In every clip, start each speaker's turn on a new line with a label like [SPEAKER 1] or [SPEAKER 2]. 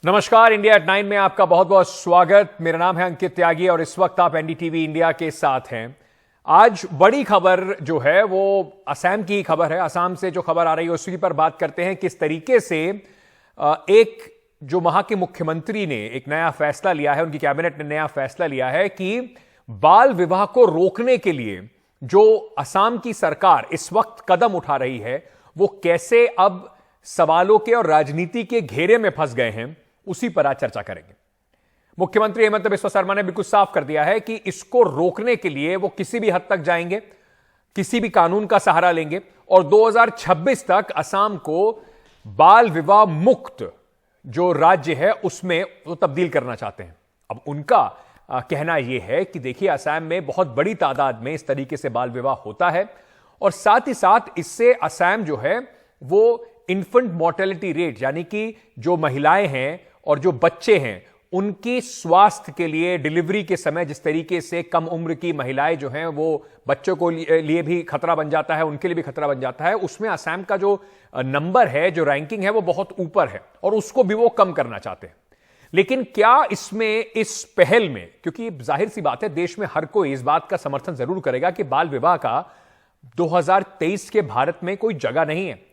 [SPEAKER 1] नमस्कार, India at 9 में आपका बहुत बहुत स्वागत। मेरा नाम है अंकित त्यागी और इस वक्त आप एनडीटीवी इंडिया के साथ हैं। आज बड़ी खबर जो है वो असम की खबर है। असम से जो खबर आ रही है उसी पर बात करते हैं। किस तरीके से एक जो वहां के मुख्यमंत्री ने एक नया फैसला लिया है, उनकी कैबिनेट ने नया फैसला लिया है कि बाल विवाह को रोकने के लिए जो असम की सरकार इस वक्त कदम उठा रही है वो कैसे अब सवालों के और राजनीति के घेरे में फंस गए हैं, उसी पर आज चर्चा करेंगे। मुख्यमंत्री हेमंत बिस्वा शर्मा ने बिल्कुल साफ कर दिया है कि इसको रोकने के लिए वो किसी भी हद तक जाएंगे, किसी भी कानून का सहारा लेंगे और 2026 तक असम को बाल विवाह मुक्त जो राज्य है उसमें वो तब्दील करना चाहते हैं। अब उनका कहना यह है कि देखिए, असम में बहुत बड़ी तादाद में इस तरीके से बाल विवाह होता है और साथ ही साथ इससे असम जो है वो इन्फेंट मोर्टेलिटी रेट, यानी कि जो महिलाएं हैं और जो बच्चे हैं उनकी स्वास्थ्य के लिए डिलीवरी के समय जिस तरीके से कम उम्र की महिलाएं जो हैं वो बच्चों को लिए भी खतरा बन जाता है, उनके लिए भी खतरा बन जाता है, उसमें असम का जो नंबर है, जो रैंकिंग है वो बहुत ऊपर है और उसको भी वो कम करना चाहते हैं। लेकिन क्या इसमें, इस पहल में, क्योंकि जाहिर सी बात है देश में हर कोई इस बात का समर्थन जरूर करेगा कि बाल विवाह का 2023 के भारत में कोई जगह नहीं है,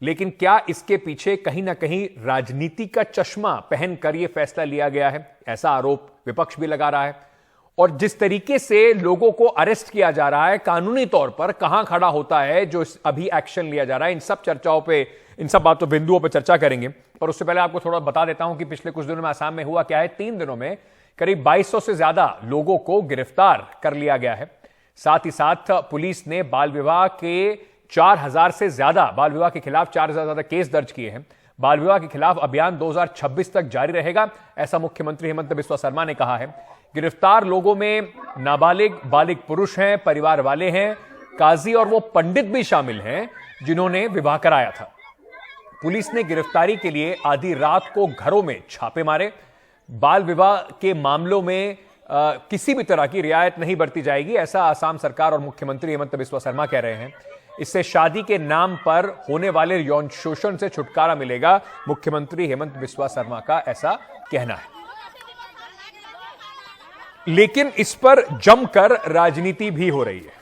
[SPEAKER 1] लेकिन क्या इसके पीछे कहीं ना कहीं राजनीति का चश्मा पहनकर यह फैसला लिया गया है? ऐसा आरोप विपक्ष भी लगा रहा है। और जिस तरीके से लोगों को अरेस्ट किया जा रहा है, कानूनी तौर पर कहां खड़ा होता है जो अभी एक्शन लिया जा रहा है, इन सब चर्चाओं पे, इन सब बातों बिंदुओं पर चर्चा करेंगे। पर उससे पहले आपको थोड़ा बता देता हूं कि पिछले कुछ दिनों में असम में हुआ क्या है। 3 दिनों में करीब 2200 से ज्यादा लोगों को गिरफ्तार कर लिया गया है। साथ ही साथ पुलिस ने बाल विवाह के 4000 से ज्यादा, बाल विवाह के खिलाफ 4000 से ज्यादा केस दर्ज किए हैं। बाल विवाह के खिलाफ अभियान 2026 तक जारी रहेगा, ऐसा मुख्यमंत्री हेमंत बिस्वा शर्मा ने कहा है। गिरफ्तार लोगों में नाबालिग, बालिग पुरुष हैं, परिवार वाले हैं, काजी और वो पंडित भी शामिल हैं जिन्होंने विवाह कराया था। पुलिस ने गिरफ्तारी के लिए आधी रात को घरों में छापे मारे। बाल विवाह के मामलों में किसी भी तरह की रियायत नहीं बरती जाएगी, ऐसा असम सरकार और मुख्यमंत्री हेमंत बिस्वा शर्मा कह रहे हैं। इससे शादी के नाम पर होने वाले यौन शोषण से छुटकारा मिलेगा, मुख्यमंत्री हेमंत बिस्वा शर्मा का ऐसा कहना है। लेकिन इस पर जमकर राजनीति भी हो रही है।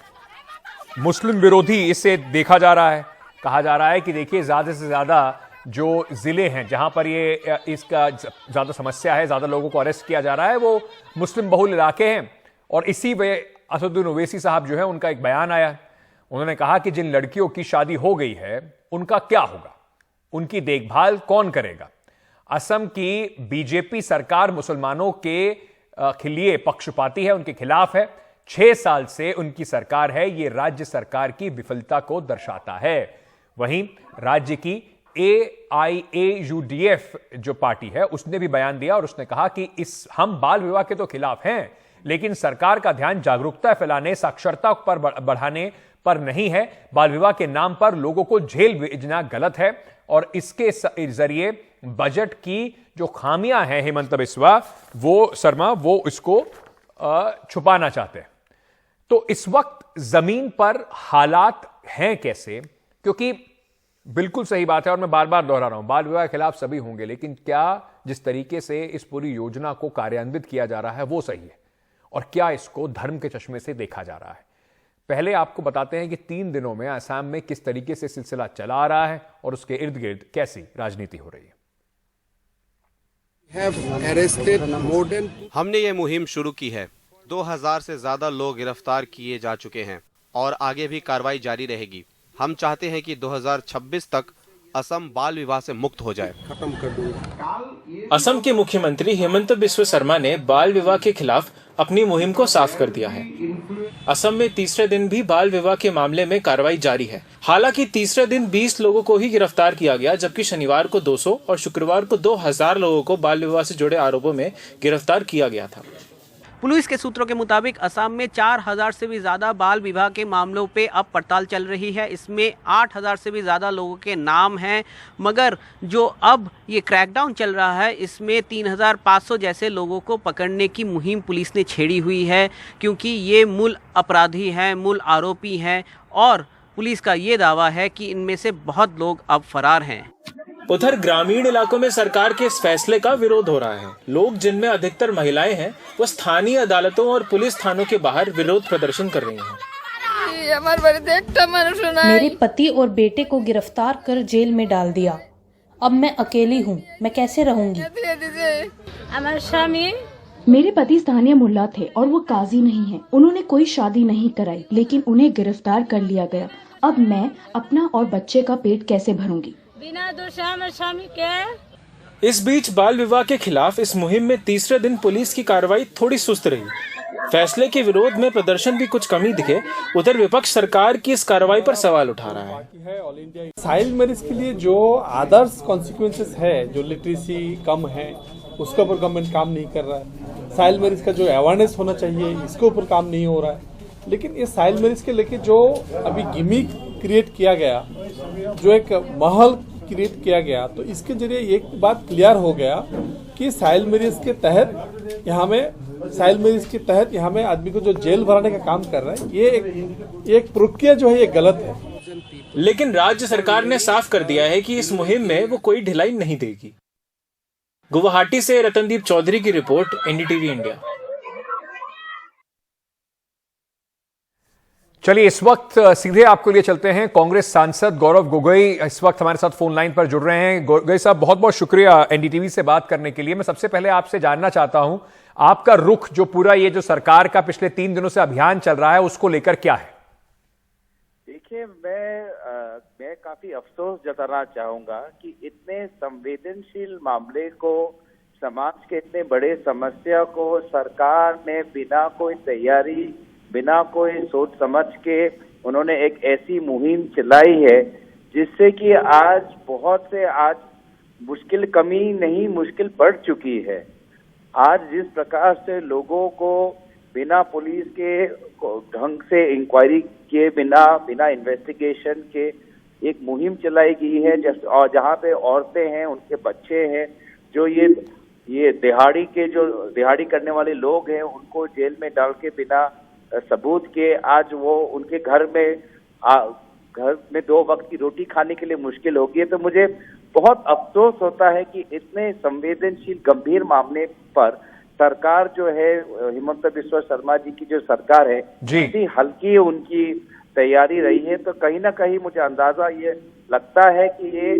[SPEAKER 1] मुस्लिम विरोधी इसे देखा जा रहा है। कहा जा रहा है कि देखिए, ज्यादा से ज्यादा जो जिले हैं जहां पर ये इसका ज्यादा समस्या है, ज्यादा लोगों को अरेस्ट किया जा रहा है, वो मुस्लिम बहुल इलाके हैं। और इसी वे असदुद्दीन ओवैसी साहब जो है, उनका एक बयान आया। उन्होंने कहा कि जिन लड़कियों की शादी हो गई है उनका क्या होगा, उनकी देखभाल कौन करेगा। असम की बीजेपी सरकार मुसलमानों के लिए पक्षपाती है, उनके खिलाफ है। 6 साल से उनकी सरकार है, यह राज्य सरकार की विफलता को दर्शाता है। वहीं राज्य की AIAUDF जो पार्टी है उसने भी बयान दिया और उसने कहा कि हम बाल विवाह के तो खिलाफ हैं, लेकिन सरकार का ध्यान जागरूकता फैलाने, साक्षरता पर बढ़ाने पर नहीं है। बाल विवाह के नाम पर लोगों को जेल भेजना गलत है और इसके जरिए बजट की जो खामियां हैं हेमंत बिस्वा शर्मा वो इसको छुपाना चाहते हैं। तो इस वक्त जमीन पर हालात हैं कैसे? क्योंकि बिल्कुल सही बात है और मैं बार बार दोहरा रहा हूं, बाल विवाह के खिलाफ सभी होंगे, लेकिन क्या जिस तरीके से इस पूरी योजना को कार्यान्वित किया जा रहा है वो सही है? और क्या इसको धर्म के चश्मे से देखा जा रहा है? पहले आपको बताते हैं कि 3 दिनों में असम में किस तरीके से सिलसिला चला आ रहा है और उसके इर्द गिर्द कैसी राजनीति हो रही है।
[SPEAKER 2] हमने ये मुहिम शुरू की है। 2000 से ज्यादा लोग गिरफ्तार किए जा चुके हैं और आगे भी कार्रवाई जारी रहेगी। हम चाहते हैं कि 2026 तक असम बाल विवाह से मुक्त हो जाए।
[SPEAKER 3] असम के मुख्यमंत्री हेमंत बिस्वा शर्मा ने बाल विवाह के खिलाफ अपनी मुहिम को साफ कर दिया है। असम में तीसरे दिन भी बाल विवाह के मामले में कार्रवाई जारी है। हालांकि तीसरे दिन 20 लोगों को ही गिरफ्तार किया गया, जबकि शनिवार को 200 और शुक्रवार को 2000 लोगों को बाल विवाह से जुड़े आरोपों में गिरफ्तार किया गया था।
[SPEAKER 4] पुलिस के सूत्रों के मुताबिक असम में 4000 से भी ज़्यादा बाल विवाह के मामलों पे अब पड़ताल चल रही है। इसमें 8000 से भी ज़्यादा लोगों के नाम हैं, मगर जो अब ये क्रैकडाउन चल रहा है इसमें 3500 जैसे लोगों को पकड़ने की मुहिम पुलिस ने छेड़ी हुई है, क्योंकि ये मूल अपराधी हैं, मूल आरोपी हैं और पुलिस का ये दावा है कि इनमें से बहुत लोग अब फरार हैं।
[SPEAKER 3] उधर ग्रामीण इलाकों में सरकार के इस फैसले का विरोध हो रहा है। लोग, जिनमें अधिकतर महिलाएं हैं, वो स्थानीय अदालतों और पुलिस थानों के बाहर विरोध प्रदर्शन कर रही हैं।
[SPEAKER 5] मेरे पति और बेटे को गिरफ्तार कर जेल में डाल दिया। अब मैं अकेली हूँ, मैं कैसे रहूँगी?
[SPEAKER 6] मेरे पति स्थानीय मुल्ला थे और वो काजी नहीं है। उन्होंने कोई शादी नहीं कराई, लेकिन उन्हें गिरफ्तार कर लिया गया। अब मैं अपना और बच्चे का पेट कैसे भरूंगी?
[SPEAKER 3] इस बीच बाल विवाह के खिलाफ इस मुहिम में तीसरे दिन पुलिस की कार्रवाई थोड़ी सुस्त रही। फैसले के विरोध में प्रदर्शन भी कुछ कमी दिखे। उधर विपक्ष सरकार की इस कार्रवाई पर सवाल उठा रहा है।
[SPEAKER 7] चाइल्ड मैरिज के लिए जो अदर्स कॉन्सिक्वेंसेस है, जो लिटरेसी कम है, उसके ऊपर गवर्नमेंट काम नहीं कर रहा है। चाइल्ड मैरिज का जो अवेयरनेस होना चाहिए, इसके ऊपर काम नहीं हो रहा है। लेकिन ये चाइल्ड मैरिज के लेके जो अभी गिमिक क्रिएट किया गया, जो एक माहौल क्रिएट किया गया, तो इसके जरिए एक बात क्लियर हो गया कि चाइल्ड मैरिज के तहत यहाँ में आदमी को जो जेल भराने का काम कर रहा है, ये एक प्रक्रिया जो है ये गलत है।
[SPEAKER 3] लेकिन राज्य सरकार ने साफ कर दिया है कि इस मुहिम में वो कोई ढिलाई नहीं देगी। गुवाहाटी से रतनदीप चौधरी की रिपोर्ट, एनडीटीवी इंडिया।
[SPEAKER 1] चलिए इस वक्त सीधे आपको लिए चलते हैं। कांग्रेस सांसद गौरव गोगोई इस वक्त हमारे साथ फोन लाइन पर जुड़ रहे हैं। गोगोई साहब, बहुत बहुत शुक्रिया एनडीटीवी से बात करने के लिए। मैं सबसे पहले आपसे जानना चाहता हूं, आपका रुख जो पूरा ये जो सरकार का पिछले 3 दिनों से अभियान चल रहा है, उसको लेकर क्या है?
[SPEAKER 8] देखिए, मैं काफी अफसोस जताना चाहूंगा कि इतने संवेदनशील मामले को, समाज के इतने बड़े समस्या को सरकार ने बिना कोई तैयारी, बिना कोई सोच समझ के उन्होंने एक ऐसी मुहिम चलाई है जिससे कि आज बहुत से मुश्किल कमी नहीं, मुश्किल बढ़ चुकी है। आज जिस प्रकार से लोगों को बिना पुलिस के ढंग से इंक्वायरी किए, बिना इन्वेस्टिगेशन के एक मुहिम चलाई गई है, और जहाँ पे औरतें हैं, उनके बच्चे हैं, जो ये दिहाड़ी करने वाले लोग हैं, उनको जेल में डाल के बिना सबूत के आज वो उनके घर में 2 वक्त की रोटी खाने के लिए मुश्किल होगी है। तो मुझे बहुत अफसोस होता है कि इतने संवेदनशील गंभीर मामले पर सरकार जो है, हिमंत बिस्वा शर्मा जी की जो सरकार है, इतनी हल्की उनकी तैयारी रही है। तो कहीं ना कहीं मुझे अंदाजा ये लगता है कि ये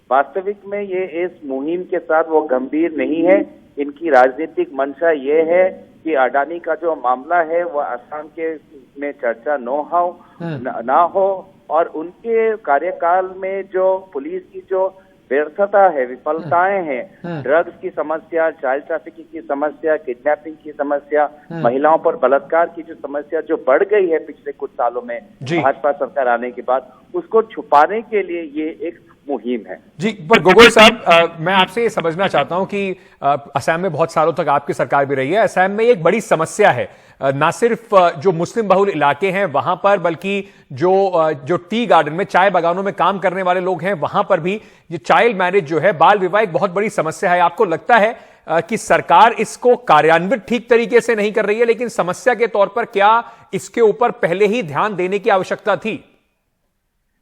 [SPEAKER 8] वास्तविक में ये इस मुहिम के साथ वो गंभीर नहीं है। इनकी राजनीतिक मंशा ये है कि अडानी का जो मामला है वो असम के में चर्चा ना हो, और उनके कार्यकाल में जो पुलिस की जो व्यर्थता है, विफलताएं हैं, ड्रग्स की समस्या, चाइल्ड ट्रैफिकिंग की समस्या, किडनैपिंग की समस्या, महिलाओं पर बलात्कार की जो समस्या जो बढ़ गई है पिछले कुछ सालों में भाजपा सरकार आने के बाद, उसको छुपाने के लिए ये एक मुहिम है।
[SPEAKER 1] जी, पर गोगोई साहब, मैं आपसे ये समझना चाहता हूं कि असम में बहुत सालों तक आपकी सरकार भी रही है। असम में एक बड़ी समस्या है, ना सिर्फ जो मुस्लिम बहुल इलाके हैं वहां पर, बल्कि जो टी गार्डन में, चाय बागानों में काम करने वाले लोग हैं, वहां पर भी ये चाइल्ड मैरिज जो है, बाल विवाह एक बहुत बड़ी समस्या है। आपको लगता है कि सरकार इसको कार्यान्वित ठीक तरीके से नहीं कर रही है, लेकिन समस्या के तौर पर क्या इसके ऊपर पहले ही ध्यान देने की आवश्यकता थी?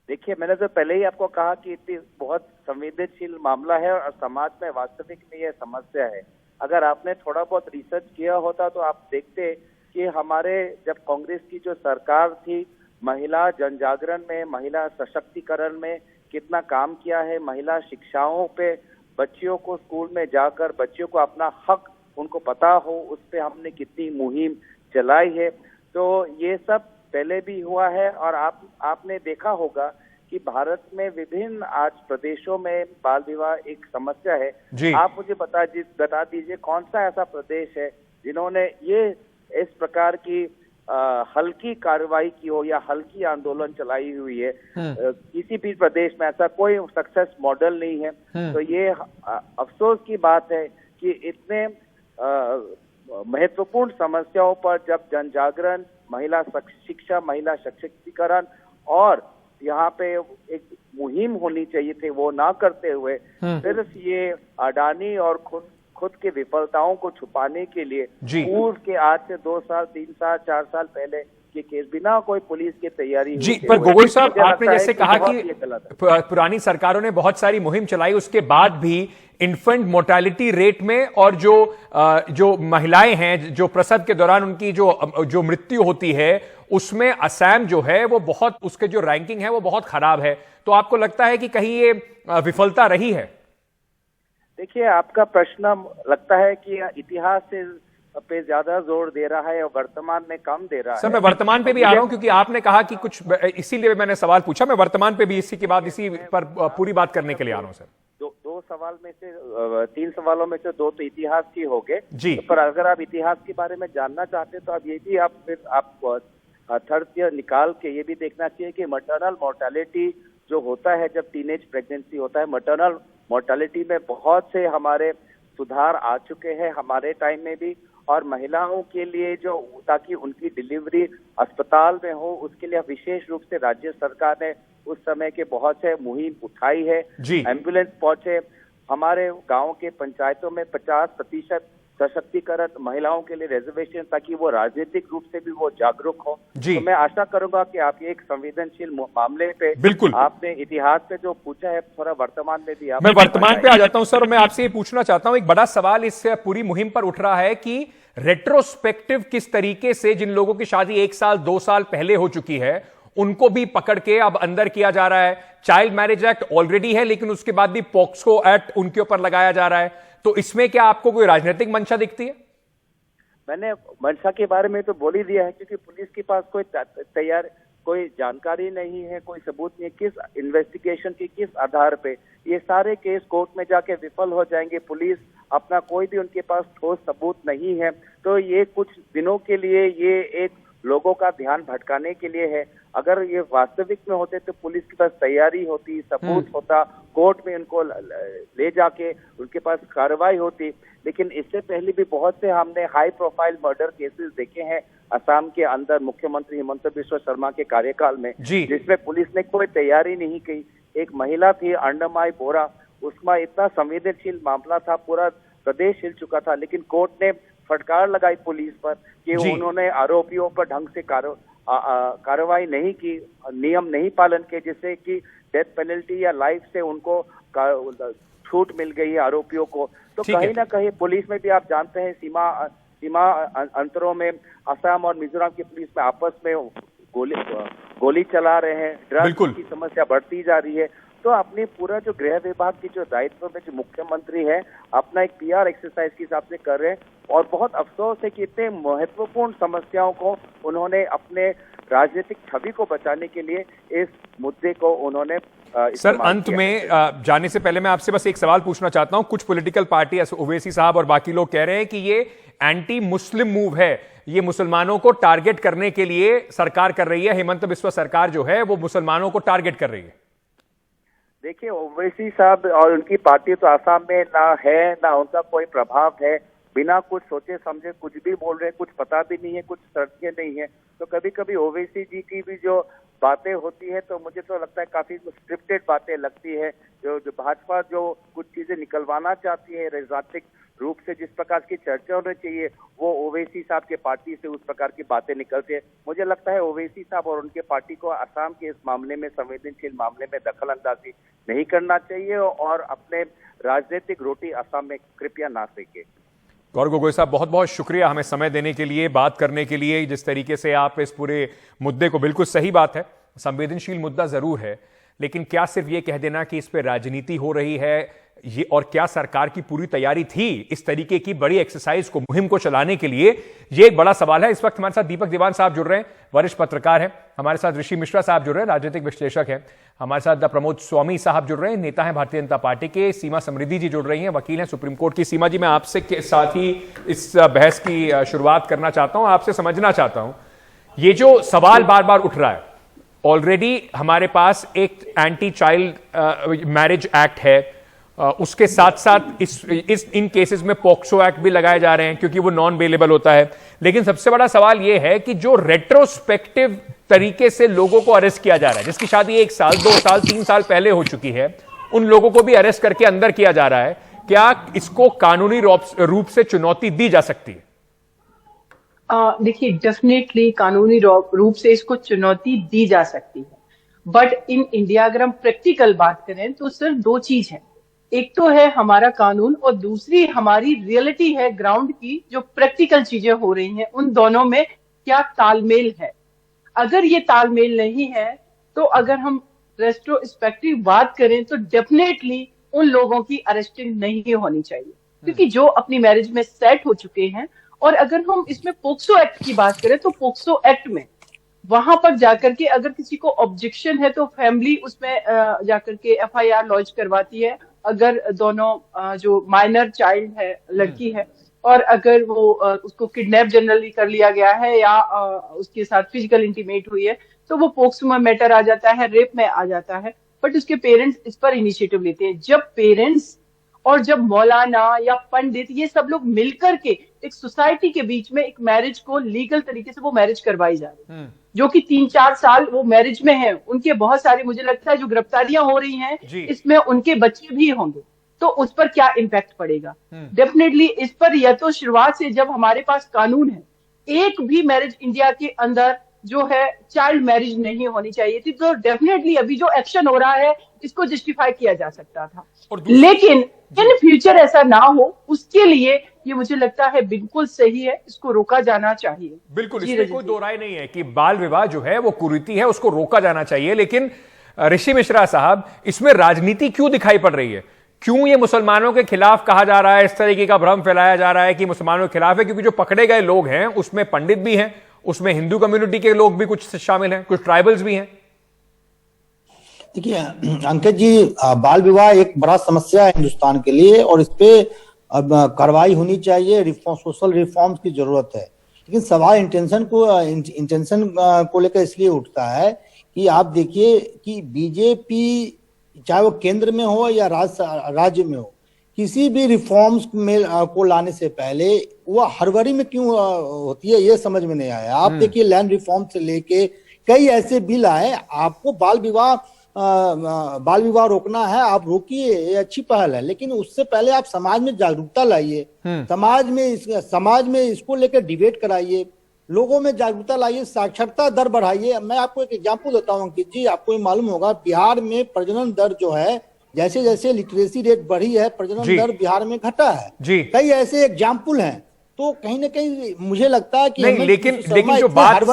[SPEAKER 8] देखिए, मैंने तो पहले ही आपको कहा कि इतनी बहुत संवेदनशील मामला है और समाज में वास्तविक में यह समस्या है। अगर आपने थोड़ा बहुत रिसर्च किया होता तो आप देखते कि हमारे जब कांग्रेस की जो सरकार थी, महिला जनजागरण में, महिला सशक्तिकरण में कितना काम किया है, महिला शिक्षाओं पे, बच्चियों को स्कूल में जाकर बच्चियों को अपना हक उनको पता हो, उस पे हमने कितनी मुहिम चलाई है। तो ये सब पहले भी हुआ है, और आपने देखा होगा कि भारत में विभिन्न आज प्रदेशों में बाल विवाह एक समस्या है। आप मुझे बता दीजिए कौन सा ऐसा प्रदेश है जिन्होंने ये इस प्रकार की हल्की कार्रवाई की हो या हल्की आंदोलन चलाई हुई है। किसी भी प्रदेश में ऐसा कोई सक्सेस मॉडल नहीं है। तो ये अफसोस की बात है कि इतने महत्वपूर्ण समस्याओं पर जब जनजागरण, महिला शिक्षा, महिला सशक्तिकरण और यहाँ पे एक मुहिम होनी चाहिए थी, वो ना करते हुए सिर्फ ये अडानी और खुद के विफलताओं को छुपाने के लिए पूर्व के आज से 2 साल, 3 साल, 4 साल पहले के केस बिना कोई पुलिस की तैयारी
[SPEAKER 1] जी,
[SPEAKER 8] हुई।
[SPEAKER 1] पर गोगोई साहब,
[SPEAKER 8] मुझे
[SPEAKER 1] आपने
[SPEAKER 8] लगता है
[SPEAKER 1] जैसे कहा
[SPEAKER 8] बहुत
[SPEAKER 1] कि
[SPEAKER 8] ये गलत है।
[SPEAKER 1] पुरानी सरकारों ने बहुत सारी मुहिम चलाई, उसके बाद भी इन्फेंट मोर्टेलिटी रेट में और जो महिलाएं हैं, जो प्रसव के दौरान उनकी जो मृत्यु होती है, उसमें असम जो है वो बहुत, उसके जो रैंकिंग है वो बहुत खराब है। तो आपको लगता है कि कहीं ये विफलता रही है?
[SPEAKER 8] देखिए, आपका प्रश्न लगता है कि इतिहास से पे ज्यादा जोर दे रहा है और वर्तमान में कम दे रहा है।
[SPEAKER 1] सर, मैं वर्तमान पे भी आ रहा हूं, क्योंकि आपने कहा कि कुछ, इसीलिए मैंने सवाल पूछा। मैं वर्तमान पे भी इसी के बाद इसी पर पूरी बात करने के लिए आ रहा हूं सर।
[SPEAKER 8] दो सवाल में से 3 सवालों में से 2 तो इतिहास की हो गए
[SPEAKER 1] जी।
[SPEAKER 8] पर अगर आप इतिहास के बारे में जानना चाहते हैं तो आप ये भी आप थर्ड ईयर निकाल के ये भी देखना चाहिए कि मैटरनल मोर्टेलिटी जो होता है जब टीनेज प्रेगनेंसी होता है, मैटरनल मोर्टेलिटी में बहुत से हमारे सुधार आ चुके हैं हमारे टाइम में भी। और महिलाओं के लिए जो, ताकि उनकी डिलीवरी अस्पताल में हो, उसके लिए विशेष रूप से राज्य सरकार ने उस समय के बहुत से मुहिम उठाई है। एम्बुलेंस पहुंचे हमारे गांव के पंचायतों में, 50% सशक्तिकरण महिलाओं के लिए रिजर्वेशन, ताकि वो राजनीतिक रूप से भी वो जागरूक हो। तो मैं आशा करूंगा कि आप एक संवेदनशील मामले पे,
[SPEAKER 1] बिल्कुल, आपने
[SPEAKER 8] इतिहास पे जो पूछा है, थोड़ा वर्तमान में भी आप,
[SPEAKER 1] मैं वर्तमान पे आ जाता हूं सर। मैं आपसे ये पूछना चाहता हूं, एक बड़ा सवाल इस पूरी मुहिम पर उठ रहा है कि रेट्रोस्पेक्टिव किस तरीके से जिन लोगों की शादी 1 साल 2 साल पहले हो चुकी है उनको भी पकड़ के अब अंदर किया जा रहा है। चाइल्ड मैरिज एक्ट ऑलरेडी है, लेकिन उसके बाद भी पॉक्सो एक्ट उनके ऊपर लगाया जा रहा है। तो इसमें क्या आपको कोई राजनीतिक मंशा दिखती है?
[SPEAKER 8] मैंने मंशा के बारे में तो बोल ही दिया है, क्योंकि पुलिस के पास कोई जानकारी नहीं है, कोई सबूत नहीं है। किस इन्वेस्टिगेशन की किस आधार पे ये सारे केस कोर्ट में जाके विफल हो जाएंगे? पुलिस अपना कोई भी उनके पास ठोस सबूत नहीं है। तो ये कुछ दिनों के लिए ये एक लोगों का ध्यान भटकाने के लिए है। अगर ये वास्तविक में होते तो पुलिस के पास तैयारी होती, सबूत होता, कोर्ट में उनको ले जाके उनके पास कार्रवाई होती। लेकिन इससे पहले भी बहुत से हमने हाई प्रोफाइल मर्डर केसेस देखे हैं असम के अंदर मुख्यमंत्री हिमंत बिस्वा शर्मा के कार्यकाल में, जिसमें पुलिस ने कोई तैयारी नहीं की। एक महिला थी अंडमाई बोरा, उसमें इतना संवेदनशील मामला था, पूरा प्रदेश हिल चुका था, लेकिन कोर्ट ने फटकार लगाई पुलिस पर कि उन्होंने आरोपियों पर ढंग से कार्रवाई नहीं की, नियम नहीं पालन किए, जिससे कि डेथ पेनल्टी या लाइफ से उनको छूट मिल गई आरोपियों को। तो कहीं ना कहीं पुलिस में भी आप जानते हैं सीमा अंतरों में असम और मिजोरम की पुलिस में आपस में गोली चला रहे हैं, ड्रग्स की समस्या बढ़ती जा रही है। तो अपनी पूरा जो गृह विभाग की जो दायित्व में जो मुख्यमंत्री है, अपना एक PR एक्सरसाइज के हिसाब से कर रहे हैं। और बहुत अफसोस है कि इतने महत्वपूर्ण समस्याओं को उन्होंने अपने राजनीतिक छवि को बचाने के लिए इस मुद्दे को उन्होंने
[SPEAKER 1] सर, अंत में जाने से पहले मैं आपसे बस एक सवाल पूछना चाहता हूं। कुछ पॉलिटिकल पार्टी, ओवैसी साहब और बाकी लोग कह रहे हैं कि ये एंटी मुस्लिम मूव है, ये मुसलमानों को टारगेट करने के लिए सरकार कर रही है। हिमंत बिस्वा सरकार जो है वो मुसलमानों को टारगेट कर रही है।
[SPEAKER 8] देखिए, ओवैसी साहब और उनकी पार्टी तो आसाम में ना है, ना उनका कोई प्रभाव है। बिना कुछ सोचे समझे कुछ भी बोल रहे हैं, कुछ पता भी नहीं है, कुछ तथ्य नहीं है। तो कभी कभी ओवैसी जी की भी जो बातें होती है तो मुझे तो लगता है काफी स्क्रिप्टेड बातें लगती है। जो भाजपा जो कुछ चीजें निकलवाना चाहती है राजनीतिक रूप से, जिस प्रकार की चर्चा होनी चाहिए, वो ओवैसी साहब के पार्टी से उस प्रकार की बातें निकलती है। मुझे लगता है ओवैसी साहब और उनके पार्टी को असम के इस मामले में, संवेदनशील मामले में दखल अंदाजी नहीं करना चाहिए और अपने राजनीतिक रोटी असम में कृपया ना सेके।
[SPEAKER 1] गौरव गोगोई साहब, बहुत बहुत शुक्रिया हमें समय देने के लिए, बात करने के लिए। जिस तरीके से आप इस पूरे मुद्दे को, बिल्कुल सही बात है, संवेदनशील मुद्दा जरूर है, लेकिन क्या सिर्फ ये कह देना कि इस पे राजनीति हो रही है ये, और क्या सरकार की पूरी तैयारी थी इस तरीके की बड़ी एक्सरसाइज को, मुहिम को चलाने के लिए, ये एक बड़ा सवाल है। इस वक्त हमारे साथ दीपक दीवान साहब जुड़ रहे हैं, वरिष्ठ पत्रकार हैं। हमारे साथ ऋषि मिश्रा साहब जुड़ रहे हैं, राजनीतिक विश्लेषक हैं। हमारे साथ प्रमोद स्वामी साहब जुड़ रहे हैं, नेता हैं भारतीय जनता पार्टी के। सीमा समृद्धि जी जुड़ रही हैं, वकील हैं सुप्रीम कोर्ट की। सीमा जी, मैं आपसे के साथ ही इस बहस की शुरुआत करना चाहता हूं, आपसे समझना चाहता हूं, ये जो सवाल बार बार उठ रहा है, ऑलरेडी हमारे पास एक एंटी चाइल्ड मैरिज एक्ट है, उसके साथ साथ इन केसेस में पॉक्सो एक्ट भी लगाए जा रहे हैं क्योंकि वो नॉन बेलेबल होता है। लेकिन सबसे बड़ा सवाल यह है कि जो रेट्रोस्पेक्टिव तरीके से लोगों को अरेस्ट किया जा रहा है, जिसकी शादी 1 साल 2 साल 3 साल पहले हो चुकी है, उन लोगों को भी अरेस्ट करके अंदर किया जा रहा है। क्या इसको कानूनी रूप से चुनौती दी जा सकती है?
[SPEAKER 9] देखिए, डेफिनेटली कानूनी रूप से इसको चुनौती दी जा सकती है, बट इन इंडिया अगर हम प्रैक्टिकल बात करें तो सिर्फ दो चीज है। एक तो है हमारा कानून और दूसरी हमारी रियलिटी है ग्राउंड की, जो प्रैक्टिकल चीजें हो रही हैं उन दोनों में क्या तालमेल है। अगर ये तालमेल नहीं है तो अगर हम रेट्रोस्पेक्टिव बात करें तो डेफिनेटली उन लोगों की अरेस्टिंग नहीं होनी चाहिए, क्योंकि जो अपनी मैरिज में सेट हो चुके हैं। और अगर हम इसमें पोक्सो एक्ट की बात करें तो पोक्सो एक्ट में वहां पर जाकर के अगर किसी को ऑब्जेक्शन है तो फैमिली उसमें जाकर के एफआईआर लॉन्च करवाती है। अगर दोनों जो माइनर चाइल्ड है, लड़की है, और अगर वो उसको किडनैप जनरली कर लिया गया है या उसके साथ फिजिकल इंटीमेट हुई है तो वो पोक्सो में मैटर आ जाता है, रेप में आ जाता है। बट उसके पेरेंट्स इस पर इनिशिएटिव लेते हैं। जब पेरेंट्स और जब मौलाना या पंडित ये सब लोग मिलकर के एक सोसाइटी के बीच में एक मैरिज को लीगल तरीके से वो मैरिज करवाई जा रही है, जो कि 3-4 साल वो मैरिज में है, उनके बहुत सारे मुझे लगता है जो गिरफ्तारियां हो रही हैं इसमें उनके बच्चे भी होंगे, तो उस पर क्या इम्पैक्ट पड़ेगा। डेफिनेटली इस पर या तो शुरुआत से जब हमारे पास कानून है, एक भी मैरिज इंडिया के अंदर जो है चाइल्ड मैरिज नहीं होनी चाहिए थी, तो डेफिनेटली अभी जो एक्शन हो रहा है इसको जस्टिफाई किया जा सकता था। लेकिन इन फ्यूचर ऐसा ना हो, उसके लिए ये मुझे लगता है बिल्कुल सही है, इसको रोका जाना चाहिए।
[SPEAKER 1] बिल्कुल, इसमें कोई दो राय नहीं है कि बाल विवाह जो है वो कुरीति है, उसको रोका जाना चाहिए। लेकिन ऋषि मिश्रा साहब, इसमें राजनीति क्यों दिखाई पड़ रही है? क्यों ये मुसलमानों के खिलाफ कहा जा रहा है? इस तरीके का भ्रम फैलाया जा रहा है कि मुसलमानों के खिलाफ है, क्योंकि जो पकड़े गए लोग हैं उसमें पंडित भी हैं, उसमें हिंदू कम्युनिटी के लोग भी कुछ शामिल हैं, कुछ ट्राइबल्स भी हैं।
[SPEAKER 10] देखिए अंकित जी, बाल विवाह एक बड़ा समस्या है हिंदुस्तान के लिए और इस पे अब कार्रवाई होनी चाहिए, सोशल रिफॉर्म्स की जरूरत है। लेकिन सवाल इंटेंशन को लेकर इसलिए उठता है कि आप देखिए कि बीजेपी चाहे वो केंद्र में हो या राज्य में हो, किसी भी रिफॉर्म्स में को लाने से पहले वो हड़बड़ी में क्यों होती है, ये समझ में नहीं आया। आप देखिए लैंड रिफॉर्म से लेके कई ऐसे बिल आए, आपको बाल विवाह रोकना है, आप रोकिए, ये अच्छी पहल है, लेकिन उससे पहले आप समाज में जागरूकता लाइए, समाज में इसको लेकर डिबेट कराइए, लोगों में जागरूकता लाइए, साक्षरता दर बढ़ाइए। मैं आपको एक एग्जांपल देता हूँ अंकित जी, आपको ये मालूम होगा बिहार में प्रजनन दर जो है, जैसे जैसे लिटरेसी रेट बढ़ी है, प्रजनन दर बिहार में घटा है। कई ऐसे एग्जाम्पल हैं। तो कहीं ना कहीं मुझे लगता है कि
[SPEAKER 1] नहीं, लेकिन जो बात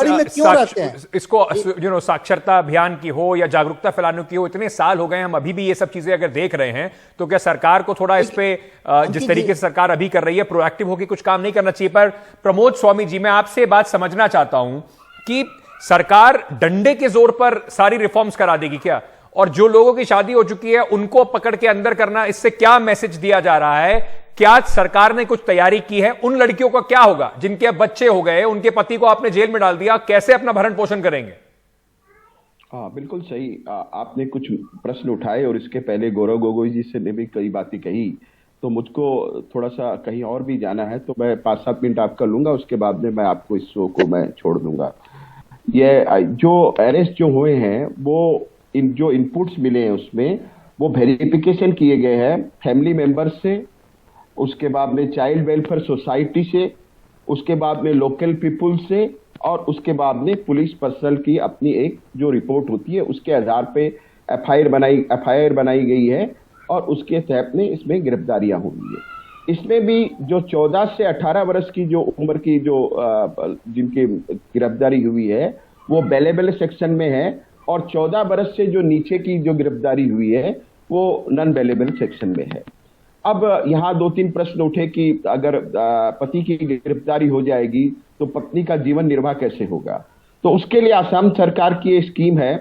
[SPEAKER 1] इसको साक्षरता अभियान की हो या जागरूकता फैलाने की हो, इतने साल हो गए, हम अभी भी ये सब चीजें अगर देख रहे हैं, तो क्या सरकार को थोड़ा इस पे जिस तरीके से सरकार अभी कर रही है प्रोएक्टिव होकर कुछ काम नहीं करना चाहिए? पर प्रमोद स्वामी जी, मैं आपसे बात समझना चाहता हूं कि सरकार डंडे के जोर पर सारी रिफॉर्म्स करा देगी क्या? और जो लोगों की शादी हो चुकी है उनको पकड़ के अंदर करना, इससे क्या मैसेज दिया जा रहा है? क्या सरकार ने कुछ तैयारी की है? उन लड़कियों का क्या होगा जिनके अब बच्चे हो गए, उनके पति को आपने जेल में डाल दिया, कैसे अपना भरण पोषण करेंगे?
[SPEAKER 11] हाँ, बिल्कुल सही। आपने कुछ प्रश्न उठाए और इसके पहले गौरव गोगोई जी से ने भी कई बातें कही, तो मुझको थोड़ा सा कहीं और भी जाना है, तो मैं 5-7 मिनट आपका लूंगा, उसके बाद में मैं आपको इस शो को मैं छोड़ दूंगा। ये जो अरेस्ट जो हुए हैं, वो जो इनपुट्स मिले हैं उसमें वो वेरिफिकेशन किए गए हैं फैमिली मेंबर्स से, उसके बाद में चाइल्ड वेलफेयर सोसाइटी से, उसके बाद में लोकल पीपुल से, और उसके बाद में पुलिस पर्सनल की अपनी एक जो रिपोर्ट होती है उसके आधार पे एफआईआर बनाई गई है और उसके तहत में इसमें गिरफ्तारियां हुई है। इसमें भी जो 14 से 18 वर्ष की जो उम्र की जो जिनकी गिरफ्तारी हुई है वो बेलेबल सेक्शन में है, और 14 वर्ष से जो नीचे की जो गिरफ्तारी हुई है वो नॉन बेलेबल सेक्शन में है। अब यहाँ 2-3 प्रश्न उठे कि अगर पति की गिरफ्तारी हो जाएगी तो पत्नी का जीवन निर्वाह कैसे होगा? तो उसके लिए असम सरकार की एक स्कीम है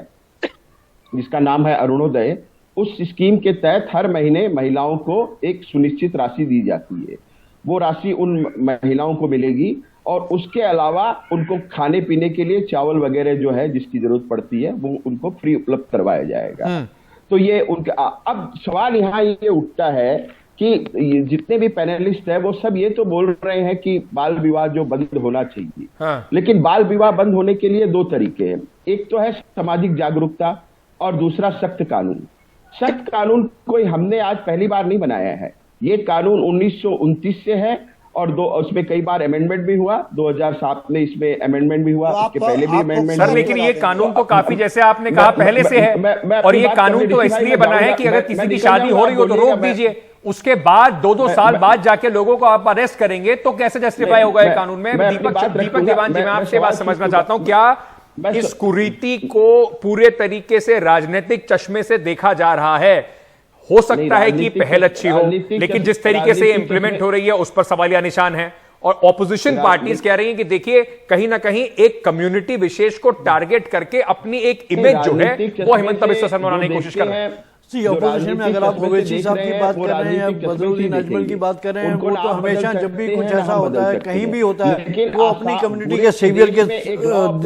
[SPEAKER 11] जिसका नाम है अरुणोदय। उस स्कीम के तहत हर महीने महिलाओं को एक सुनिश्चित राशि दी जाती है। वो राशि उन महिलाओं को मिलेगी और उसके अलावा उनको खाने पीने के लिए चावल वगैरह जो है जिसकी जरूरत पड़ती है वो उनको फ्री उपलब्ध करवाया जाएगा। तो ये उनका अब सवाल यहाँ ये उठता है कि जितने भी पैनलिस्ट है वो सब ये तो बोल रहे हैं कि बाल विवाह जो बंद होना चाहिए, लेकिन बाल विवाह बंद होने के लिए 2 तरीके हैं। एक तो है सामाजिक जागरूकता और दूसरा सख्त कानून। सख्त कानून कोई हमने आज पहली बार नहीं बनाया है, ये कानून 1929 से है और उसमें कई बार अमेंडमेंट भी हुआ, 2007 में इसमें अमेंडमेंट भी हुआ, इसके पहले भी अमेंडमेंट।
[SPEAKER 1] सर लेकिन ये कानून तो काफी, जैसे आपने कहा, पहले से है, और ये कानून तो इसलिए बना है कि अगर किसी की शादी हो रही हो तो रोक दीजिए, उसके बाद 2-2 साल बाद जाके लोगों को आप अरेस्ट करेंगे, तो कैसे जस्टिफाई होगा ये कानून में? दीपक दीवान जी, मैं आपसे बात समझना चाहता हूं, क्या इस कुरीति को पूरे तरीके से राजनीतिक चश्मे से देखा जा रहा है? हो सकता है कि पहल अच्छी हो, लेकिन जिस तरीके से इंप्लीमेंट हो रही है उस पर सवालिया निशान है, और ऑपोजिशन पार्टीज कह रही हैं कि देखिए कहीं ना कहीं एक कम्युनिटी विशेष को टारगेट करके अपनी एक इमेज जो है वो हेमंत बिस्वा शर्मा बनाने की कोशिश कर रहे हैं।
[SPEAKER 12] ऑपोजिशन में अगर आप ओवैसी साहब की बात कर रहे हैं या बदरुद्दीन अजमल की बात कर रहे हैं, वो तो हमेशा जब भी कुछ ऐसा होता है, कहीं भी होता है, वो अपनी कम्युनिटी के सेवियर के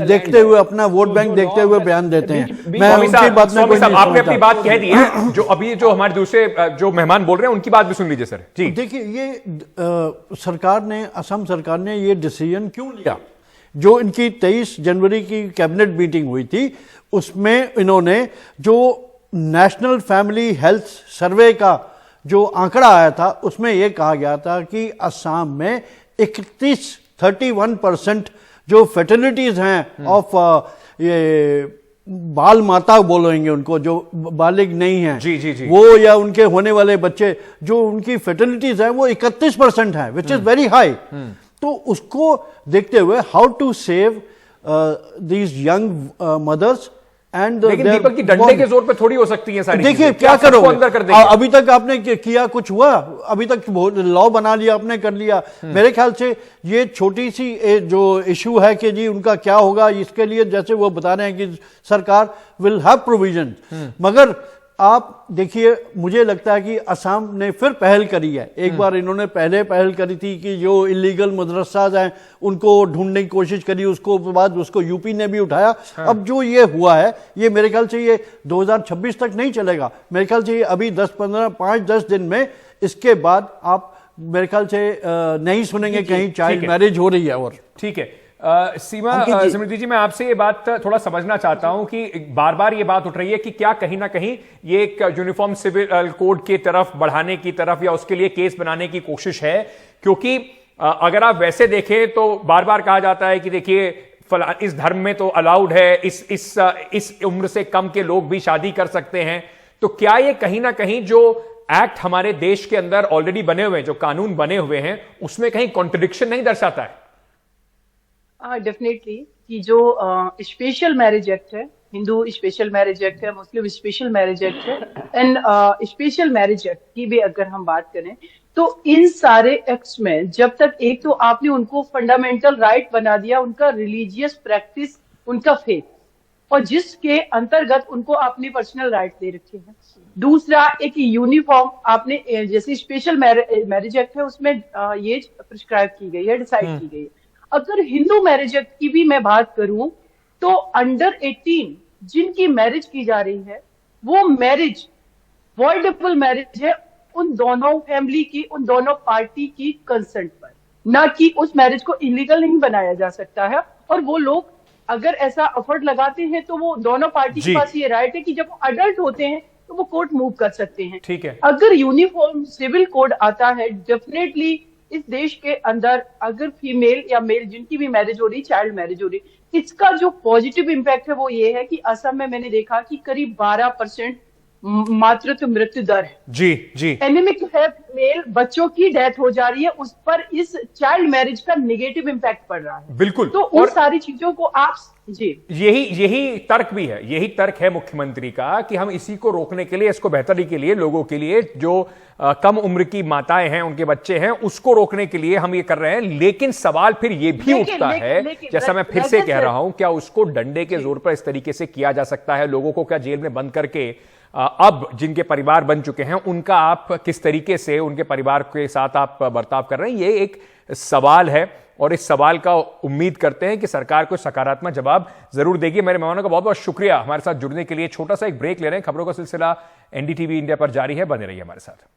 [SPEAKER 12] देखते हुए, अपना वोट बैंक देखते हुए बयान देते हैं। मैं उनकी बात में
[SPEAKER 1] आपने अपनी बात कह दी है, जो अभी जो हमारे दूसरे जो मेहमान बोल रहे हैं उनकी बात भी सुन लीजिए सर जी।
[SPEAKER 12] देखिए, ये सरकार ने, असम सरकार ने ये डिसीजन क्यों लिया? जो इनकी 23 जनवरी की कैबिनेट मीटिंग हुई थी, उसमें इन्होंने जो नेशनल फैमिली हेल्थ सर्वे का जो आंकड़ा आया था, उसमें यह कहा गया था कि असम में 31% जो फर्टिलिटीज हैं ऑफ ये बाल माता बोलेंगे उनको, जो बालिग नहीं है
[SPEAKER 1] जी जी जी,
[SPEAKER 12] वो या उनके होने वाले बच्चे, जो उनकी फर्टिलिटीज है वो 31% है, विच इज वेरी हाई। तो उसको देखते हुए how to save these young mothers and,
[SPEAKER 1] लेकिन दीपक की डंडे के जोर पे थोड़ी हो सकती है सारी।
[SPEAKER 12] देखिए क्या करोगे, अभी तक आपने किया कुछ हुआ? अभी तक लॉ बना लिया आपने, कर लिया। मेरे ख्याल से ये छोटी सी जो इशू है कि जी उनका क्या होगा, इसके लिए जैसे वो बता रहे हैं कि सरकार विल हैव प्रोविजन, मगर आप देखिए, मुझे लगता है कि असम ने फिर पहल करी है। एक बार इन्होंने पहले पहल करी थी कि जो इलीगल मदरसाज हैं उनको ढूंढने की कोशिश करी, उसको बाद उसको यूपी ने भी उठाया। अब जो ये हुआ है, ये मेरे ख्याल से ये 2026 तक नहीं चलेगा। मेरे ख्याल से ये अभी 5-10 दिन में, इसके बाद आप मेरे ख्याल से नहीं सुनेंगे कहीं चाइल्ड मैरिज हो रही है। और ठीक है,
[SPEAKER 1] सीमा स्मृति जी, मैं आपसे ये बात थोड़ा समझना चाहता हूं कि बार बार ये बात उठ रही है कि क्या कहीं ना कहीं ये एक यूनिफॉर्म सिविल कोड की तरफ बढ़ाने की तरफ या उसके लिए केस बनाने की कोशिश है? क्योंकि अगर आप वैसे देखें तो बार बार कहा जाता है कि देखिए इस धर्म में तो अलाउड है, इस उम्र से कम के लोग भी शादी कर सकते हैं। तो क्या ये कहीं ना कहीं जो एक्ट हमारे देश के अंदर ऑलरेडी बने हुए हैं, जो कानून बने हुए हैं, उसमें कहीं कॉन्ट्रडिक्शन नहीं दर्शाता है?
[SPEAKER 9] डेफिनेटली कि जो स्पेशल मैरिज एक्ट है, हिंदू स्पेशल मैरिज एक्ट है, मुस्लिम स्पेशल मैरिज एक्ट है, एंड स्पेशल मैरिज एक्ट की भी अगर हम बात करें तो इन सारे एक्ट्स में जब तक एक तो आपने उनको फंडामेंटल राइट बना दिया, उनका रिलीजियस प्रैक्टिस, उनका फेथ, और जिसके अंतर्गत उनको अपने पर्सनल राइट दे रखे हैं। दूसरा, एक यूनिफॉर्म आपने, जैसे स्पेशल मैरिज एक्ट है उसमें ये प्रिस्क्राइब की गई है, डिसाइड की गई है। अगर हिंदू मैरिज एक्ट की भी मैं बात करूं तो अंडर 18 जिनकी मैरिज की जा रही है वो मैरिज वॉइडेबल मैरिज है उन दोनों फैमिली की, उन दोनों पार्टी की कंसेंट पर, ना कि उस मैरिज को इलीगल नहीं बनाया जा सकता है। और वो लोग अगर ऐसा एफर्ट लगाते हैं तो वो दोनों पार्टी के पास ये राइट है कि जब वो अडल्ट होते हैं तो वो कोर्ट मूव कर सकते हैं।
[SPEAKER 1] ठीक है,
[SPEAKER 9] अगर यूनिफॉर्म सिविल कोड आता है, डेफिनेटली इस देश के अंदर अगर फीमेल या मेल जिनकी भी मैरिज हो रही, चाइल्ड मैरिज हो रही, इसका जो पॉजिटिव इंपैक्ट है वो ये है कि असम में मैंने देखा कि करीब 12% मातृत्व मृत्यु दर है।
[SPEAKER 1] जी जी,
[SPEAKER 9] एनीमिक है, मेल बच्चों की डेथ हो जा रही है, उस पर इस चाइल्ड मैरिज का नेगेटिव इंपैक्ट पड़ रहा है।
[SPEAKER 1] बिल्कुल,
[SPEAKER 9] तो उन सारी चीजों को आप जी,
[SPEAKER 1] यही तर्क भी है, यही तर्क है मुख्यमंत्री का कि हम इसी को रोकने के लिए, इसको बेहतरी के लिए, लोगों के लिए जो कम उम्र की माताएं हैं, उनके बच्चे हैं, उसको रोकने के लिए हम ये कर रहे हैं। लेकिन सवाल फिर ये भी उठता है, जैसा मैं फिर से कह रहा हूं, क्या उसको डंडे के जोर पर इस तरीके से किया जा सकता है? लोगों को क्या जेल में बंद करके अब जिनके परिवार बन चुके हैं उनका आप किस तरीके से उनके परिवार के साथ आप बर्ताव कर रहे हैं? ये एक सवाल है और इस सवाल का उम्मीद करते हैं कि सरकार को सकारात्मक जवाब जरूर देगी। मेरे मेहमानों का बहुत बहुत शुक्रिया हमारे साथ जुड़ने के लिए। छोटा सा एक ब्रेक ले रहे हैं, खबरों का सिलसिला एनडीटीवी इंडिया पर जारी है, बने रहिए हमारे साथ।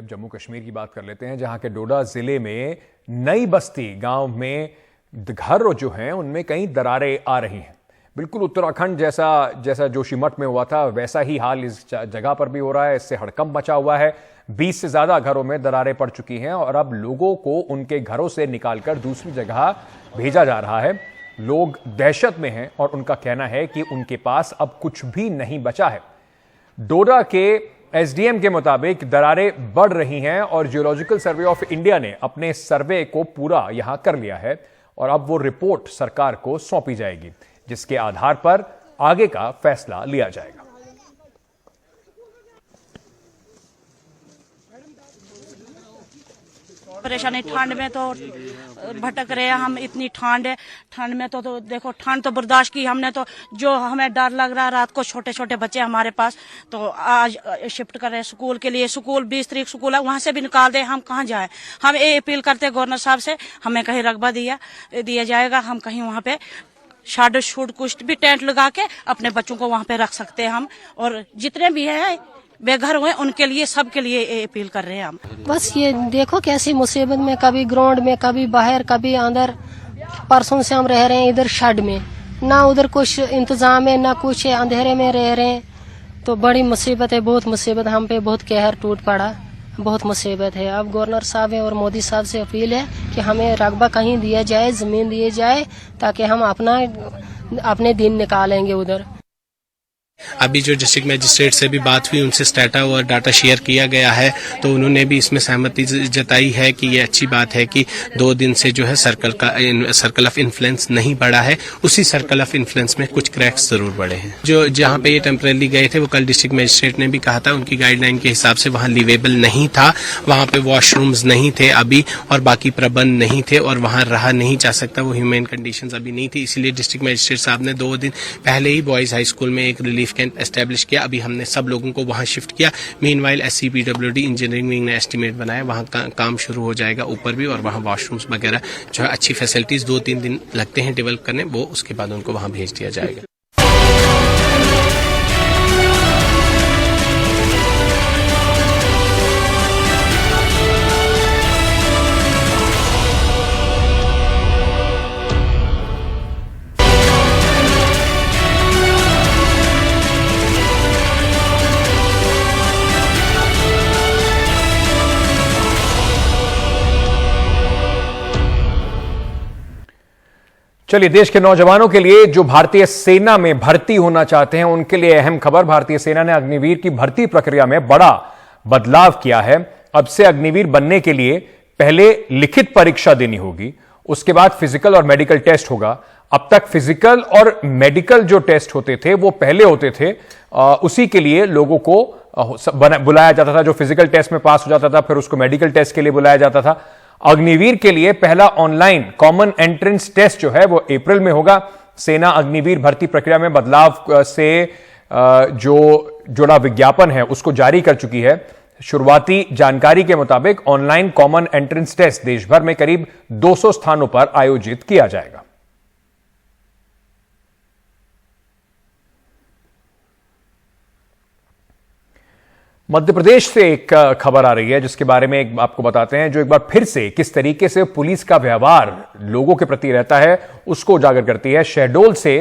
[SPEAKER 1] जम्मू कश्मीर की बात कर लेते हैं, जहां के डोडा जिले में नई बस्ती गांव में घर जो हैं उनमें कई दरारें आ रही हैं। बिल्कुल उत्तराखंड जैसा जोशीमठ में हुआ था वैसा ही हाल इस जगह पर भी हो रहा है। इससे हड़कंप मचा हुआ है। 20 से ज्यादा घरों में दरारें पड़ चुकी हैं और अब लोगों को उनके घरों से निकालकर दूसरी जगह भेजा जा रहा है। लोग दहशत में हैं और उनका कहना है कि उनके पास अब कुछ भी नहीं बचा है। डोडा के एसडीएम के मुताबिक दरारें बढ़ रही हैं और जियोलॉजिकल सर्वे ऑफ इंडिया ने अपने सर्वे को पूरा यहां कर लिया है और अब वो रिपोर्ट सरकार को सौंपी जाएगी, जिसके आधार पर आगे का फैसला लिया जाएगा।
[SPEAKER 13] परेशानी ठंड में तो भटक रहे हैं हम, इतनी ठंड है। ठंड में तो देखो, ठंड तो बर्दाश्त की हमने, तो जो हमें डर लग रहा है रात को, छोटे छोटे बच्चे हमारे पास, तो आज शिफ्ट कर रहे हैं स्कूल के लिए। स्कूल 20 तारीख स्कूल है, वहां से भी निकाल दे, हम कहाँ जाएं। हम ये अपील करते हैं गवर्नर साहब से, हमें कहीं रकबा दिया जाएगा, हम कहीं वहां पे शाड शूट कुछ भी टेंट लगा के अपने बच्चों को वहां पे रख सकते हैं हम। और जितने भी है बेघर हुए उनके लिए, सबके लिए अपील कर रहे हैं हम।
[SPEAKER 14] बस ये देखो कैसी मुसीबत में, कभी ग्राउंड में, कभी बाहर, कभी अंदर। परसों से हम रह रहे हैं इधर शेड में, ना उधर कुछ इंतजाम है ना कुछ, अंधेरे में रह रहे हैं। तो बड़ी मुसीबत है, बहुत मुसीबत, हम पे बहुत कहर टूट पड़ा, बहुत मुसीबत है। अब गवर्नर साहब और मोदी साहब से अपील है कि हमें रकबा कहीं दिया जाए, जमीन दिए जाए, ताकि हम अपने दिन निकालेंगे उधर।
[SPEAKER 15] अभी जो डिस्ट्रिक्ट मजिस्ट्रेट से भी बात हुई, उनसे स्टेटा और डाटा शेयर किया गया है, तो उन्होंने भी इसमें सहमति जताई है कि ये अच्छी बात है कि 2 दिन से जो है सर्कल ऑफ इन्फ्लुएंस नहीं बढ़ा है। उसी सर्कल ऑफ इन्फ्लुएंस में कुछ क्रैक्स जरूर बढ़े हैं। जो जहां पे ये टेम्परेरी गए थे, वो कल डिस्ट्रिक्ट मजिस्ट्रेट ने भी कहा था, उनकी गाइडलाइन के हिसाब से वहां लिवेबल नहीं था, वहां पे वॉशरूम्स नहीं थे अभी, और बाकी प्रबंध नहीं थे, और वहां रहा नहीं जा सकता, वो ह्यूमन कंडीशंस अभी नहीं थी। इसीलिए डिस्ट्रिक्ट मजिस्ट्रेट साहब ने 2 दिन पहले ही बॉयज हाई स्कूल में एक रिलीफ कैंप एस्टेब्लिश किया। अभी हमने सब लोगों को वहां शिफ्ट किया। मीनवाइल SCPWD इंजीनियरिंग विंग ने एस्टीमेट बनाया, वहां काम शुरू हो जाएगा ऊपर भी, और वहां वॉशरूम्स वगैरह जो है अच्छी फैसिलिटीज 2-3 दिन लगते हैं डेवलप करने, वो उसके बाद उनको वहां भेज दिया जाएगा।
[SPEAKER 1] चलिए, देश के नौजवानों के लिए जो भारतीय सेना में भर्ती होना चाहते हैं उनके लिए अहम खबर। भारतीय सेना ने अग्निवीर की भर्ती प्रक्रिया में बड़ा बदलाव किया है। अब से अग्निवीर बनने के लिए पहले लिखित परीक्षा देनी होगी, उसके बाद फिजिकल और मेडिकल टेस्ट होगा। अब तक फिजिकल और मेडिकल जो टेस्ट होते थे वो पहले होते थे, उसी के लिए लोगों को बुलाया जाता था। जो फिजिकल टेस्ट में पास हो जाता था फिर उसको मेडिकल टेस्ट के लिए बुलाया जाता था। अग्निवीर के लिए पहला ऑनलाइन कॉमन एंट्रेंस टेस्ट जो है वो अप्रैल में होगा। सेना अग्निवीर भर्ती प्रक्रिया में बदलाव से जो जुड़ा विज्ञापन है उसको जारी कर चुकी है। शुरुआती जानकारी के मुताबिक ऑनलाइन कॉमन एंट्रेंस टेस्ट देश भर में करीब 200 स्थानों पर आयोजित किया जाएगा। मध्य प्रदेश से एक खबर आ रही है जिसके बारे में आपको बताते हैं, जो एक बार फिर से किस तरीके से पुलिस का व्यवहार लोगों के प्रति रहता है उसको उजागर करती है। शहडोल से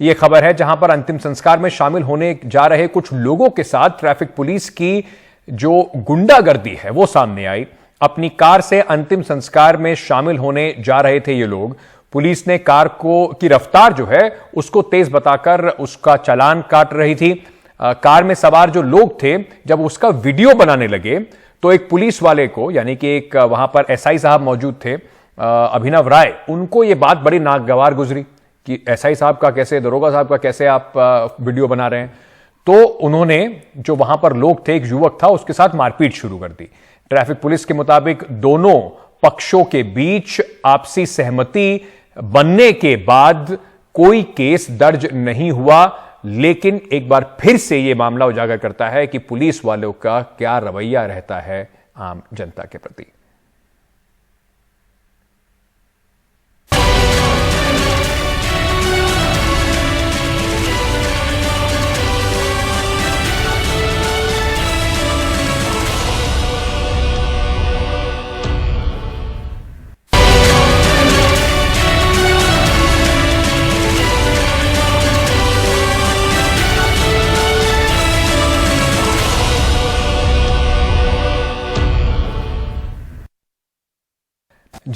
[SPEAKER 1] यह खबर है, जहां पर अंतिम संस्कार में शामिल होने जा रहे कुछ लोगों के साथ ट्रैफिक पुलिस की जो गुंडागर्दी है वो सामने आई। अपनी कार से अंतिम संस्कार में शामिल होने जा रहे थे ये लोग। पुलिस ने कार की रफ्तार जो है उसको तेज बताकर उसका चालान काट रही थी। कार में सवार जो लोग थे जब उसका वीडियो बनाने लगे तो एक पुलिस वाले को, यानी कि एक वहां पर SI साहब मौजूद थे, अभिनव राय, उनको यह बात बड़ी नागवार गुजरी कि SI साहब का कैसे, दरोगा साहब का कैसे आप वीडियो बना रहे हैं। तो उन्होंने, जो वहां पर लोग थे, एक युवक था, उसके साथ मारपीट शुरू कर दी। ट्रैफिक पुलिस के मुताबिक दोनों पक्षों के बीच आपसी सहमति बनने के बाद कोई केस दर्ज नहीं हुआ, लेकिन एक बार फिर से यह मामला उजागर करता है कि पुलिस वालों का क्या रवैया रहता है आम जनता के प्रति।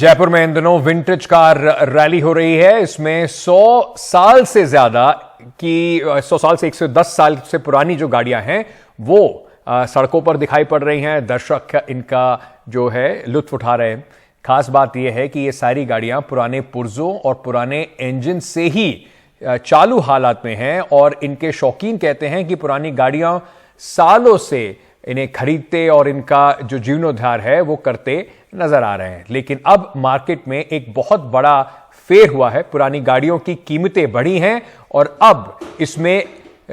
[SPEAKER 1] जयपुर में इन दिनों विंटेज कार रैली हो रही है। इसमें 100 साल से ज्यादा की 100 साल से 110 साल से पुरानी जो गाड़ियां हैं वो सड़कों पर दिखाई पड़ रही हैं। दर्शक इनका जो है लुत्फ उठा रहे हैं। खास बात यह है कि ये सारी गाड़ियां पुराने पुर्जों और पुराने इंजन से ही चालू हालात में हैं और इनके शौकीन कहते हैं कि पुरानी गाड़ियां सालों से इन्हें खरीदते और इनका जो जीर्णोद्धार है वो करते नजर आ रहे हैं। लेकिन अब मार्केट में एक बहुत बड़ा फेर हुआ है। पुरानी गाड़ियों की कीमतें बढ़ी हैं और अब इसमें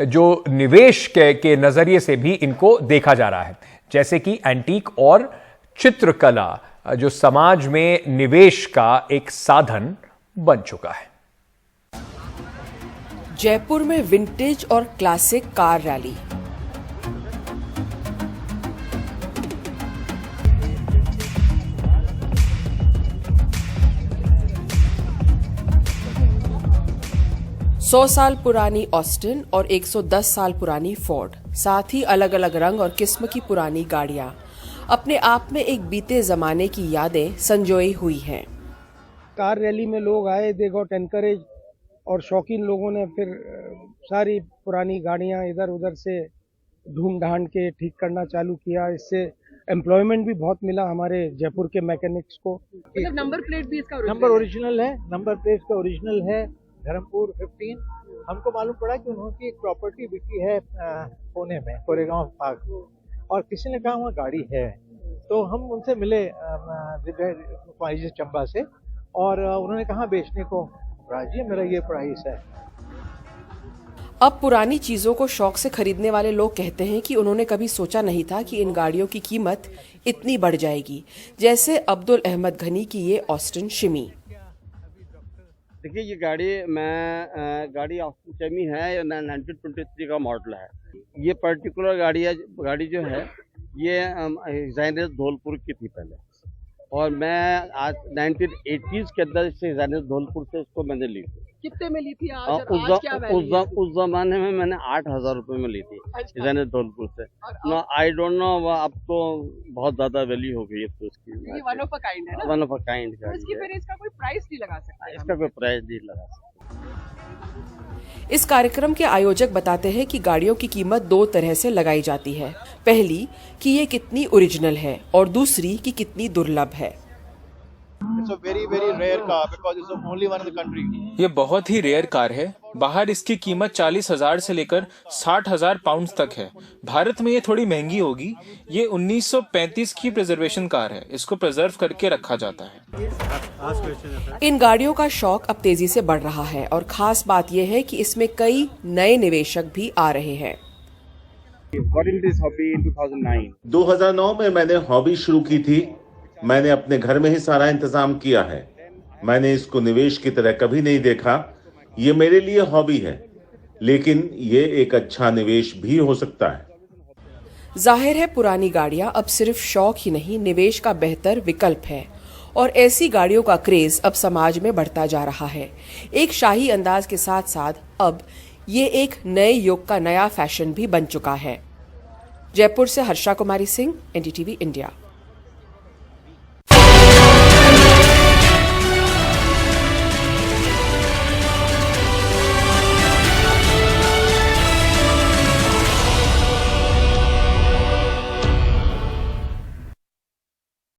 [SPEAKER 1] जो निवेश के नजरिए से भी इनको देखा जा रहा है, जैसे कि एंटीक और चित्रकला जो समाज में निवेश का एक साधन बन चुका है।
[SPEAKER 16] जयपुर में विंटेज और क्लासिक कार रैली। सौ साल पुरानी ऑस्टिन और 110 साल पुरानी फोर्ड, साथ ही अलग अलग रंग और किस्म की पुरानी गाड़ियां अपने आप में एक बीते जमाने की यादें संजोई हुई हैं।
[SPEAKER 17] कार रैली में लोग आए, दे गॉट एनकरेज और शौकीन लोगों ने फिर सारी पुरानी गाड़ियां इधर उधर से ढूंढ ढांड के ठीक करना चालू किया। इससे एम्प्लॉयमेंट भी बहुत मिला हमारे जयपुर के मैकेनिक्स को।
[SPEAKER 18] मतलब नंबर प्लेट भी इसका
[SPEAKER 17] नंबर ओरिजिनल है, नंबर प्लेट का ओरिजिनल है। धर्मपुर 15। हमको मालूम पड़ा कि उन्होंने एक प्रॉपर्टी बिकी है पुणे में, कोरेगांव पार्क, और किसी ने कहा वहाँ गाड़ी है, तो हम उनसे मिले चंबा से और उन्होंने कहा बेचने को। राजी मेरा ये प्राइस है।
[SPEAKER 16] अब पुरानी चीजों को शौक से खरीदने वाले लोग कहते हैं कि उन्होंने कभी सोचा नहीं था कि इन गाड़ियों की कीमत इतनी बढ़ जाएगी, जैसे अब्दुल अहमद घनी की ये ऑस्टिन शिमी।
[SPEAKER 19] देखिए ये गाड़ी ऑस्टिन शिमी है, 1923 का मॉडल है। ये पर्टिकुलर गाड़ी जो है ये डिजाइनर धौलपुर की थी पहले, और मैं आज 1980s के अंदर से डिजाइनर धौलपुर से इसको मैंने ली थी।
[SPEAKER 18] कितने में ली थी आज? आज क्या वैल्यू है?
[SPEAKER 19] उस जमाने में मैंने 8,000 रुपए में ली थी डिजाइनर धौलपुर से। नो आई डोंट नो, अब तो बहुत ज्यादा वैल्यू हो गई है तो इसकी।
[SPEAKER 18] ये वन ऑफ अ काइंड है ना?
[SPEAKER 19] वन ऑफ अ काइंड
[SPEAKER 18] तो इसकी फिर इसका कोई प्राइस नहीं लगा सकते?
[SPEAKER 19] इसका कोई प्राइस नहीं लगा सकते।
[SPEAKER 16] इस कार्यक्रम के आयोजक बताते हैं कि गाड़ियों की कीमत दो तरह से लगाई जाती है। पहली कि ये कितनी ओरिजिनल है और दूसरी कि कितनी दुर्लभ है।
[SPEAKER 3] ये बहुत ही रेयर कार है। बाहर इसकी कीमत 40,000 से लेकर 60,000 पाउंड तक है। भारत में ये थोड़ी महंगी होगी। ये 1935 की प्रिजर्वेशन कार है। इसको प्रिजर्व करके रखा जाता है।
[SPEAKER 16] इन गाड़ियों का शौक अब तेजी से बढ़ रहा है और खास बात यह है कि इसमें कई नए निवेशक भी आ रहे हैं।
[SPEAKER 20] 2009 में मैंने हॉबी शुरू की थी। मैंने अपने घर में ही सारा इंतजाम किया है। मैंने इसको निवेश की तरह कभी नहीं देखा। ये मेरे लिए हॉबी है, लेकिन ये एक अच्छा निवेश भी हो सकता है।
[SPEAKER 16] जाहिर है पुरानी गाड़ियां अब सिर्फ शौक ही नहीं, निवेश का बेहतर विकल्प है और ऐसी गाड़ियों का क्रेज अब समाज में बढ़ता जा रहा है। एक शाही अंदाज के साथ साथ अब ये एक नए युग का नया फैशन भी बन चुका है। जयपुर से हर्षा कुमारी सिंह, एनडीटीवी इंडिया।